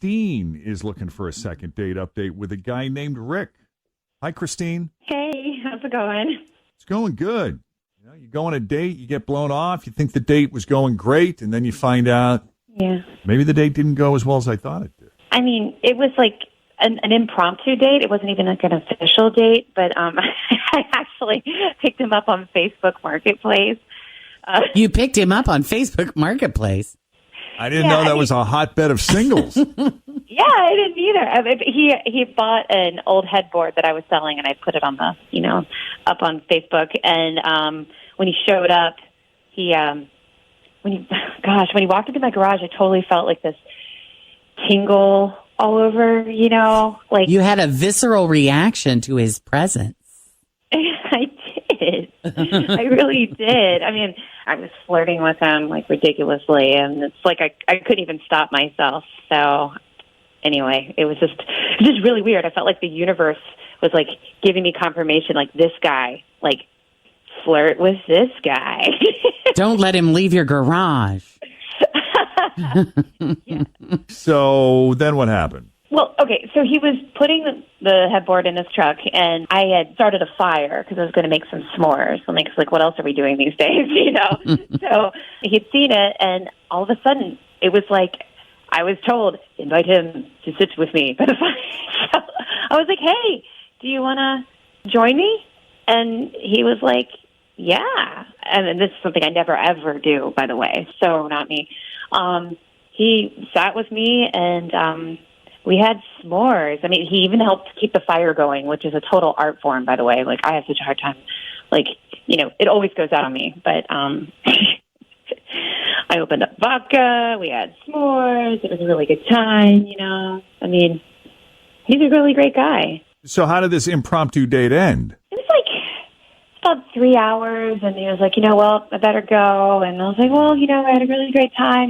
Christine is looking for a second date update with a guy named Rick. Hi, Christine. Hey, how's it going? It's going good. You go on a date, you get blown off, you think the date was going great, and then you find out maybe the date didn't go as well as I thought it did. I mean, it was like an impromptu date. It wasn't even like an official date, but I actually picked him up on Facebook Marketplace. You picked him up on Facebook Marketplace? I didn't know that was a hotbed of singles. Yeah, I didn't either. He bought an old headboard that I was selling, and I put it on the, up on Facebook. And when he showed up, when he walked into my garage, I totally felt like this tingle all over, like you had a visceral reaction to his presence. I did. I really did. I mean, I was flirting with him like ridiculously, and it's like I couldn't even stop myself. So anyway, it was just really weird. I felt like the universe was like giving me confirmation, like this guy, like flirt with this guy. Don't let him leave your garage. Yeah. So then what happened? Well, okay, so he was putting the headboard in his truck, and I had started a fire because I was going to make some s'mores. I'm like, what else are we doing these days, So he'd seen it, and all of a sudden, it was like I was told, invite him to sit with me by the fire. So I was like, hey, do you want to join me? And he was like, yeah. And this is something I never, ever do, by the way, so not me. He sat with me, and we had s'mores. I mean, he even helped keep the fire going, which is a total art form, by the way. Like, I have such a hard time. Like, it always goes out on me. But I opened up vodka. We had s'mores. It was a really good time, I mean, he's a really great guy. So how did this impromptu date end? It was like about 3 hours, and he was like, well, I better go. And I was like, well, I had a really great time.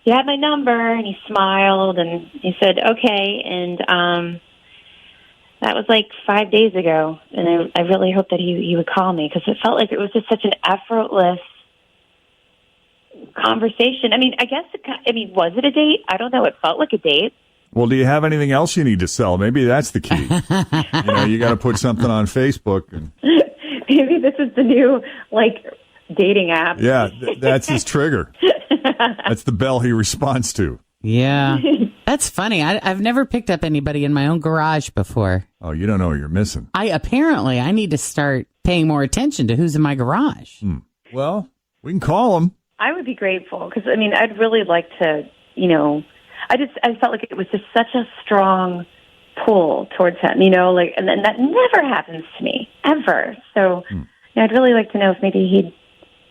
He had my number, and he smiled, and he said, okay. And that was like 5 days ago, and I really hope that he would call me, because it felt like it was just such an effortless conversation. I mean, was it a date? I don't know. It felt like a date. Well, do you have anything else you need to sell? Maybe that's the key. You got to put something on Facebook. And maybe this is the new, dating app. Yeah, that's his trigger. That's the bell he responds to. Yeah. That's funny. I've never picked up anybody in my own garage before. Oh, you don't know what you're missing. I need to start paying more attention to who's in my garage. Well, we can call him. I would be grateful, because, I'd really like to, I felt like it was just such a strong pull towards him, and that never happens to me, ever. So I'd really like to know if maybe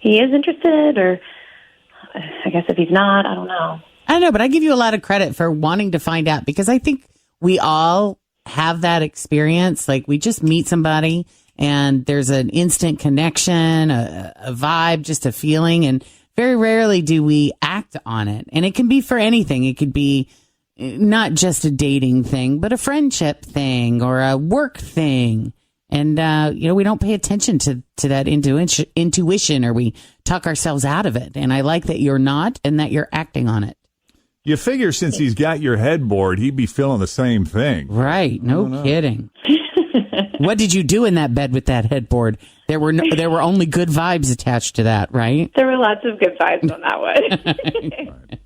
he is interested, or I guess if he's not, I don't know. I don't know, but I give you a lot of credit for wanting to find out, because I think we all have that experience. Like, we just meet somebody and there's an instant connection, a vibe, just a feeling. And very rarely do we act on it. And it can be for anything. It could be not just a dating thing, but a friendship thing or a work thing. And, we don't pay attention to that intuition, or we talk ourselves out of it. And I like that you're not, and that you're acting on it. You figure since he's got your headboard, he'd be feeling the same thing. Right. No kidding. What did you do in that bed with that headboard? There were only good vibes attached to that, right? There were lots of good vibes on that one.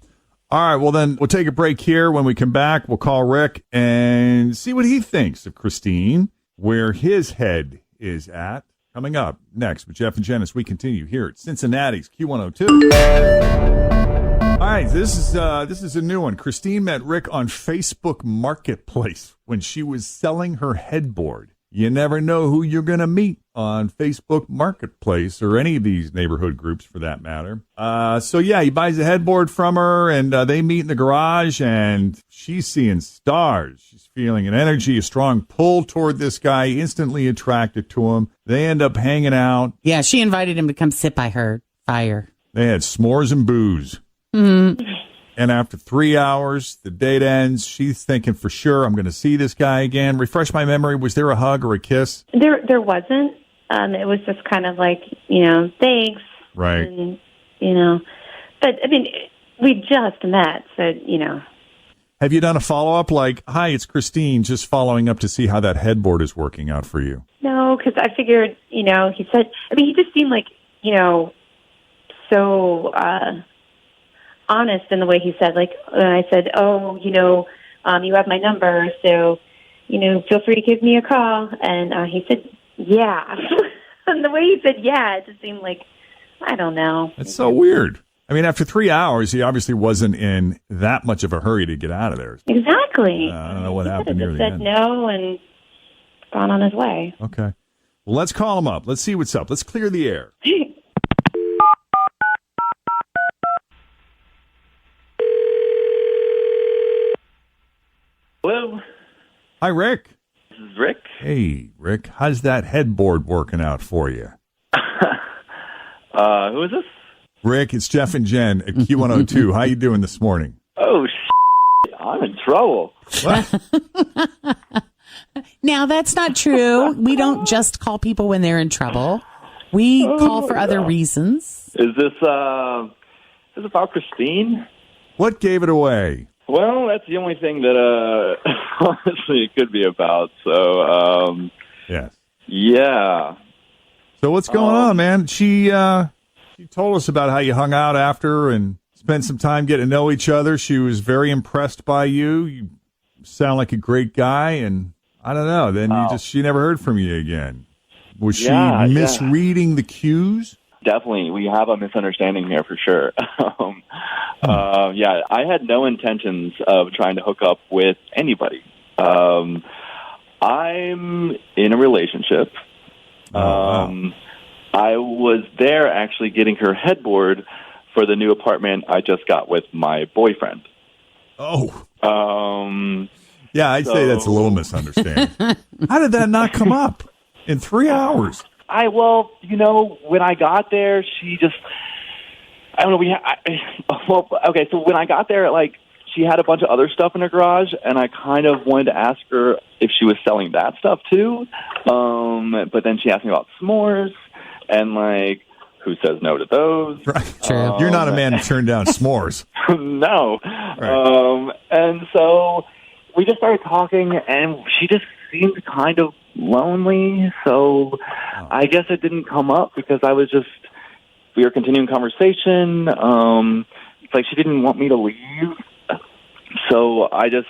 All right. Well, then we'll take a break here. When we come back, we'll call Rick and see what he thinks of Christine, where his head is at. Coming up next with Jeff and Jenn as we continue here at Cincinnati's Q102. All right, this is a new one. Christine met Rick on Facebook Marketplace when she was selling her headboard. You never know who you're going to meet on Facebook Marketplace, or any of these neighborhood groups for that matter. He buys a headboard from her, and they meet in the garage, and she's seeing stars. She's feeling an energy, a strong pull toward this guy, instantly attracted to him. They end up hanging out. Yeah, she invited him to come sit by her fire. They had s'mores and booze. Mm-hmm. And after 3 hours, the date ends. She's thinking, for sure, I'm going to see this guy again. Refresh my memory. Was there a hug or a kiss? There wasn't. It was just kind of like, thanks. Right. And, but, we just met, so, Have you done a follow-up like, hi, it's Christine, just following up to see how that headboard is working out for you? No, because I figured, he said, he just seemed like, so honest in the way he said, like, I said, you have my number, so, feel free to give me a call. And he said, yeah. And the way he said, yeah, it just seemed like, I don't know. That's so weird. I mean, after 3 hours, he obviously wasn't in that much of a hurry to get out of there. Exactly. I don't know what happened near near the the end. end. Said no and gone on his way. Okay. Well, let's call him up. Let's see what's up. Let's clear the air. Hello, Hi, Rick. this is Rick. Hey, Rick. How's that headboard working out for you? Who is this? Rick, it's Jeff and Jen at Q102. How you doing this morning? Oh, I'm in trouble. What? Now, that's not true. We don't just call people when they're in trouble. We call for other reasons. Is this about Christine? What gave it away? Well, that's the only thing that honestly it could be about. So, Yes. yeah. So what's going on, man? She told us about how you hung out after and spent some time getting to know each other. She was very impressed by you. You sound like a great guy, and I don't know. Then she never heard from you again. Was she misreading the cues? Definitely. We have a misunderstanding here for sure. Yeah, I had no intentions of trying to hook up with anybody. I'm in a relationship. I was there actually getting her headboard for the new apartment I just got with my boyfriend. Oh. Yeah, I'd say that's a little misunderstanding. How did that not come up in 3 hours? When I got there, she just, I don't know, so when I got there, she had a bunch of other stuff in her garage, and I kind of wanted to ask her if she was selling that stuff too, but then she asked me about s'mores, and who says no to those? Right. True. You're not a man to turn down s'mores. No. Right. And so we just started talking, and she just seemed kind of lonely, so I guess it didn't come up because we were continuing conversation. It's like she didn't want me to leave, so I just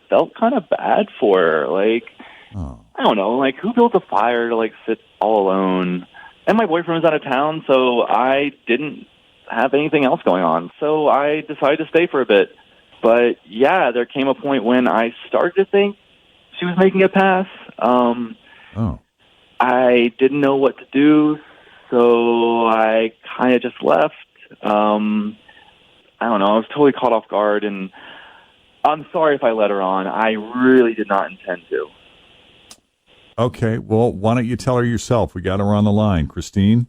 felt kind of bad for her. I don't know, who built a fire to sit all alone? And my boyfriend was out of town, so I didn't have anything else going on. So I decided to stay for a bit. But yeah, there came a point when I started to think she was making a pass. I didn't know what to do, so I kind of just left. I don't know. I was totally caught off guard, and I'm sorry if I let her on. I really did not intend to. Okay, well, why don't you tell her yourself? We got her on the line. Christine?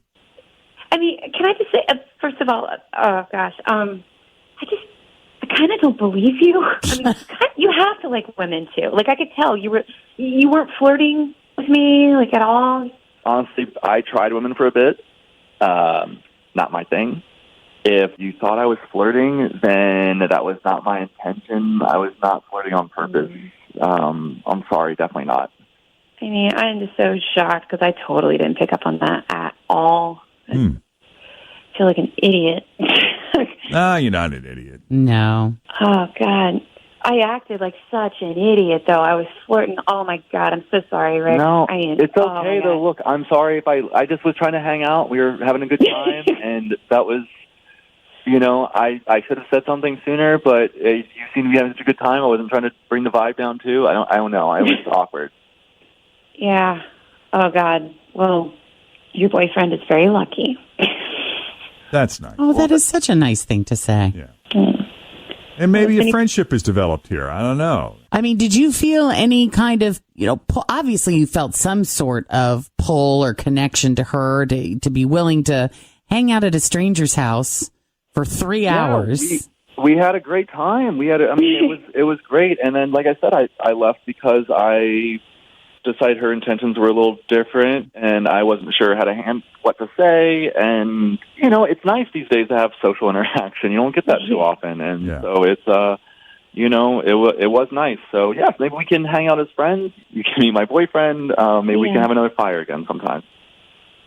I mean, can I just say, first of all, oh gosh, I kind of don't believe you. I mean, you have to like women too. I could tell you weren't flirting with me at all. Honestly, I tried women for a bit. Not my thing. If you thought I was flirting, then that was not my intention. I was not flirting on purpose. I'm sorry, definitely not. I mean, I'm just so shocked because I totally didn't pick up on that at all. I feel like an idiot. No, you're not an idiot. No. Oh, God. I acted like such an idiot, though. I was flirting. Oh, my God. I'm so sorry, Rick. No, it's oh okay, though. Look, I'm sorry if I just was trying to hang out. We were having a good time, and that was, I should have said something sooner, but you seem to be having such a good time. I wasn't trying to bring the vibe down, too. I don't know. It was awkward. Yeah. Oh, God. Well, your boyfriend is very lucky. That's nice. Oh, that is such a nice thing to say. Yeah. And maybe a friendship is developed here. I don't know. I mean, did you feel any kind of, obviously you felt some sort of pull or connection to her to be willing to hang out at a stranger's house for 3 hours? We had a great time. It was great. And then, like I said, I left because I decided her intentions were a little different, and I wasn't sure what to say. And it's nice these days to have social interaction. You don't get that too often, and so it's it was nice. So, yeah, maybe we can hang out as friends. You can meet my boyfriend. Maybe we can have another fire again sometime.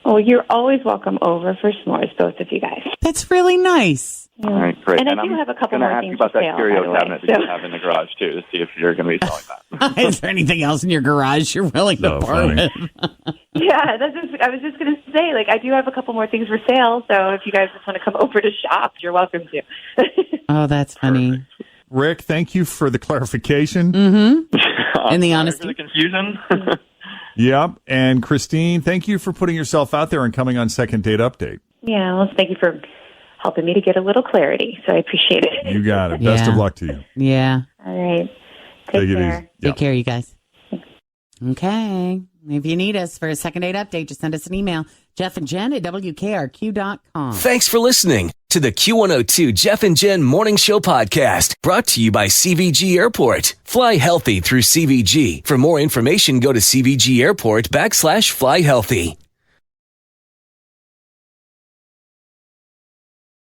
Oh, you're always welcome over for s'mores, both of you guys. That's really nice. Yeah. All right, great. And I do have a couple more things about for that sale, curio by the way, cabinet that you have in the garage, too, to see if you're going to be selling that. Is there anything else in your garage you're willing to So part funny. with? Yeah, I was just going to say, I do have a couple more things for sale, so if you guys just want to come over to shop, you're welcome to. Oh, that's funny. Rick, thank you for the clarification. And the For honesty. the confusion. Yep. And Christine, thank you for putting yourself out there and coming on Second Date Update. Yeah, well, thank you for helping me to get a little clarity, so I appreciate it. You got it. Best Yeah. of luck to you. Yeah. All right. Take Take it care. easy. Take care, you guys. Okay. If you need us for a Second Date Update, just send us an email. Jeff and Jen at WKRQ.com. Thanks for listening to the Q102 Jeff and Jen Morning Show podcast, brought to you by CVG Airport. Fly healthy through CVG. For more information, go to CVG Airport /fly healthy.